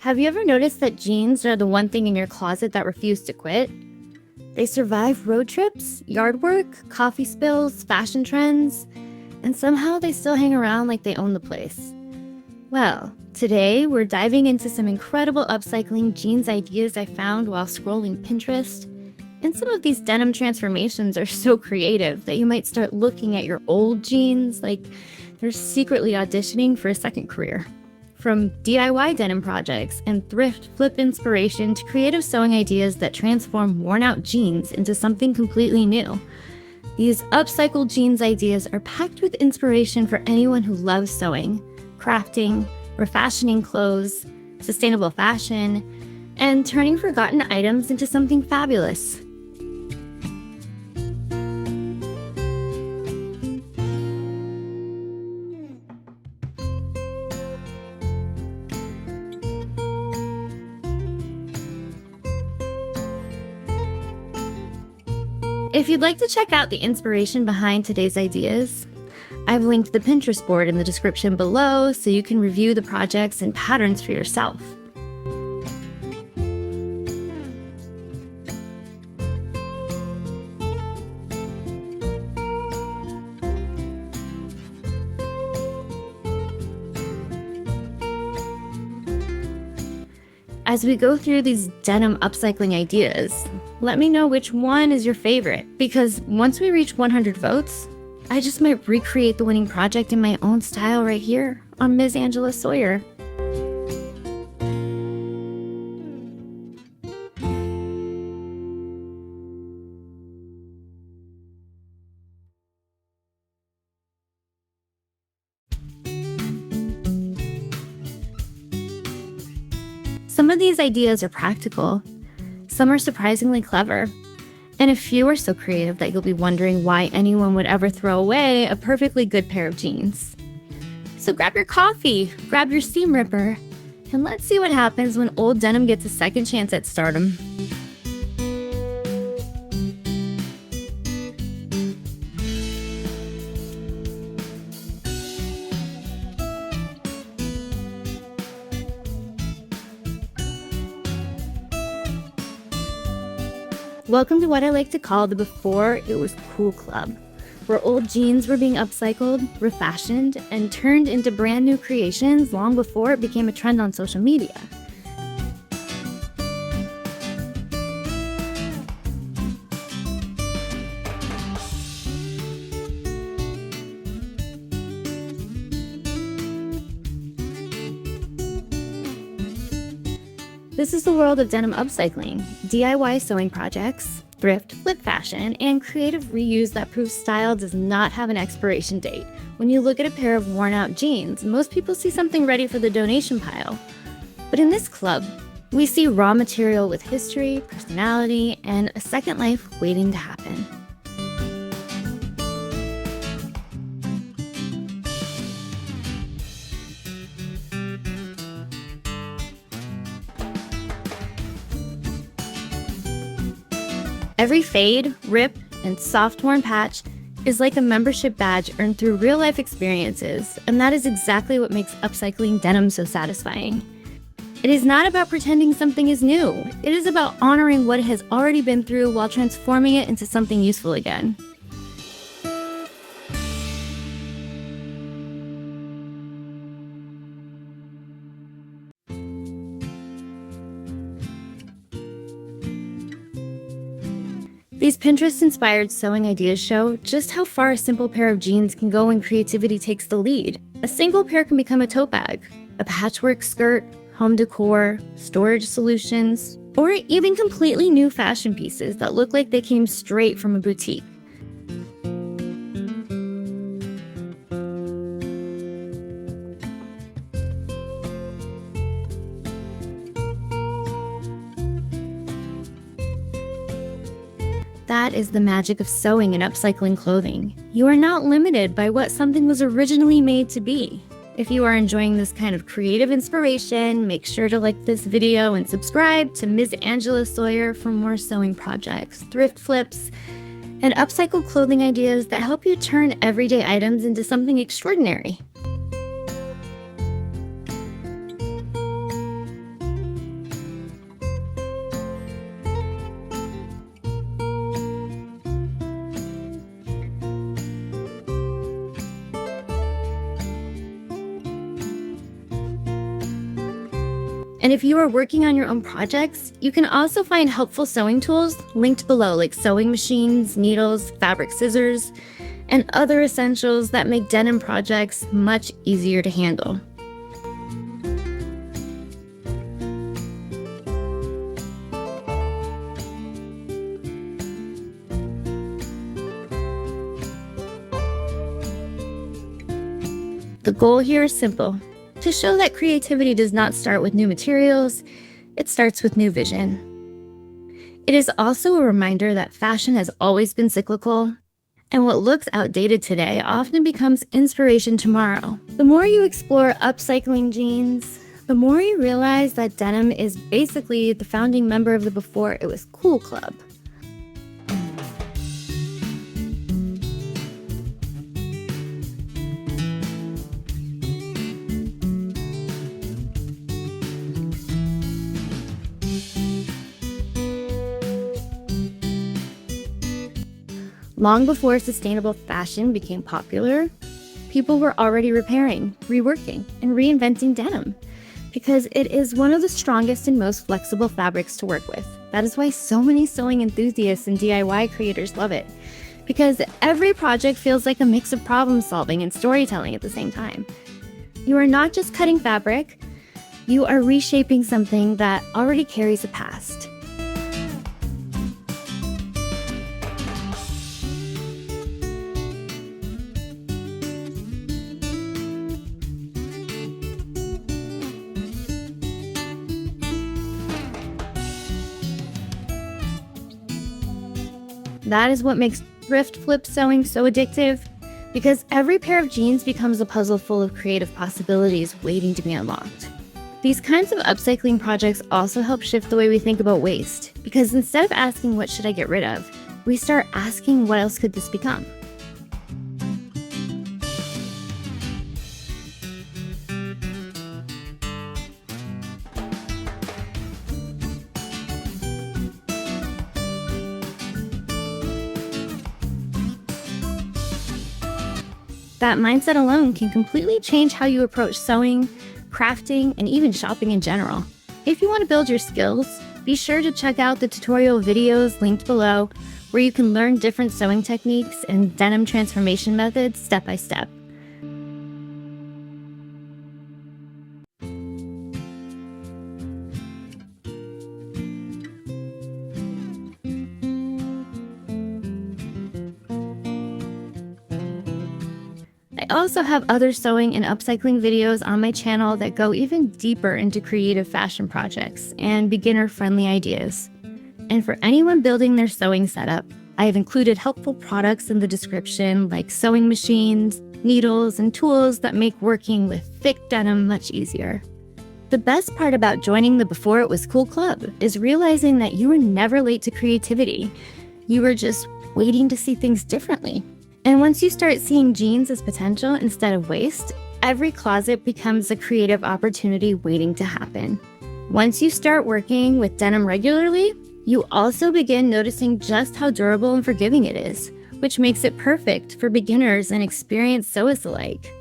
Have you ever noticed that jeans are the one thing in your closet that refuse to quit? They survive road trips, yard work, coffee spills, fashion trends, and somehow they still hang around like they own the place. Well, today we're diving into some incredible upcycling jeans ideas I found while scrolling Pinterest. And some of these denim transformations are so creative that you might start looking at your old jeans like they're secretly auditioning for a second career. From DIY denim projects and thrift flip inspiration to creative sewing ideas that transform worn-out jeans into something completely new. These upcycled jeans ideas are packed with inspiration for anyone who loves sewing, crafting, refashioning clothes, sustainable fashion, and turning forgotten items into something fabulous. If you'd like to check out the inspiration behind today's ideas, I've linked the Pinterest board in the description below so you can review the projects and patterns for yourself. As we go through these denim upcycling ideas, let me know which one is your favorite, because once we reach 100 votes, I just might recreate the winning project in my own style right here on Ms. Angela Sawyer. Some of these ideas are practical, some are surprisingly clever, and a few are so creative that you'll be wondering why anyone would ever throw away a perfectly good pair of jeans. So grab your coffee, grab your seam ripper, and let's see what happens when old denim gets a second chance at stardom. Welcome to what I like to call the Before It Was Cool Club, where old jeans were being upcycled, refashioned, and turned into brand new creations long before it became a trend on social media. This is the world of denim upcycling, DIY sewing projects, thrift, flip fashion, and creative reuse that proves style does not have an expiration date. When you look at a pair of worn-out jeans, most people see something ready for the donation pile. But in this club, we see raw material with history, personality, and a second life waiting to happen. Every fade, rip, and soft-worn patch is like a membership badge earned through real-life experiences, and that is exactly what makes upcycling denim so satisfying. It is not about pretending something is new. It is about honoring what it has already been through while transforming it into something useful again. These Pinterest-inspired sewing ideas show just how far a simple pair of jeans can go when creativity takes the lead. A single pair can become a tote bag, a patchwork skirt, home decor, storage solutions, or even completely new fashion pieces that look like they came straight from a boutique. That is the magic of sewing and upcycling clothing. You are not limited by what something was originally made to be. If you are enjoying this kind of creative inspiration, make sure to like this video and subscribe to Ms. Angela Sawyer for more sewing projects, thrift flips, and upcycled clothing ideas that help you turn everyday items into something extraordinary. And if you are working on your own projects, you can also find helpful sewing tools linked below, like sewing machines, needles, fabric scissors, and other essentials that make denim projects much easier to handle. The goal here is simple: to show that creativity does not start with new materials, it starts with new vision. It is also a reminder that fashion has always been cyclical, and what looks outdated today often becomes inspiration tomorrow. The more you explore upcycling jeans, the more you realize that denim is basically the founding member of the Before It Was Cool Club. Long before sustainable fashion became popular, people were already repairing, reworking, and reinventing denim because it is one of the strongest and most flexible fabrics to work with. That is why so many sewing enthusiasts and DIY creators love it, because every project feels like a mix of problem solving and storytelling at the same time. You are not just cutting fabric, you are reshaping something that already carries a past. That is what makes thrift flip sewing so addictive, because every pair of jeans becomes a puzzle full of creative possibilities waiting to be unlocked. These kinds of upcycling projects also help shift the way we think about waste, because instead of asking what should I get rid of, we start asking what else could this become? That mindset alone can completely change how you approach sewing, crafting, and even shopping in general. If you want to build your skills, be sure to check out the tutorial videos linked below, where you can learn different sewing techniques and denim transformation methods step by step. I also have other sewing and upcycling videos on my channel that go even deeper into creative fashion projects and beginner-friendly ideas. And for anyone building their sewing setup, I have included helpful products in the description, like sewing machines, needles, and tools that make working with thick denim much easier. The best part about joining the Before It Was Cool Club is realizing that you were never late to creativity. You were just waiting to see things differently. And once you start seeing jeans as potential instead of waste, every closet becomes a creative opportunity waiting to happen. Once you start working with denim regularly, you also begin noticing just how durable and forgiving it is, which makes it perfect for beginners and experienced sewists alike.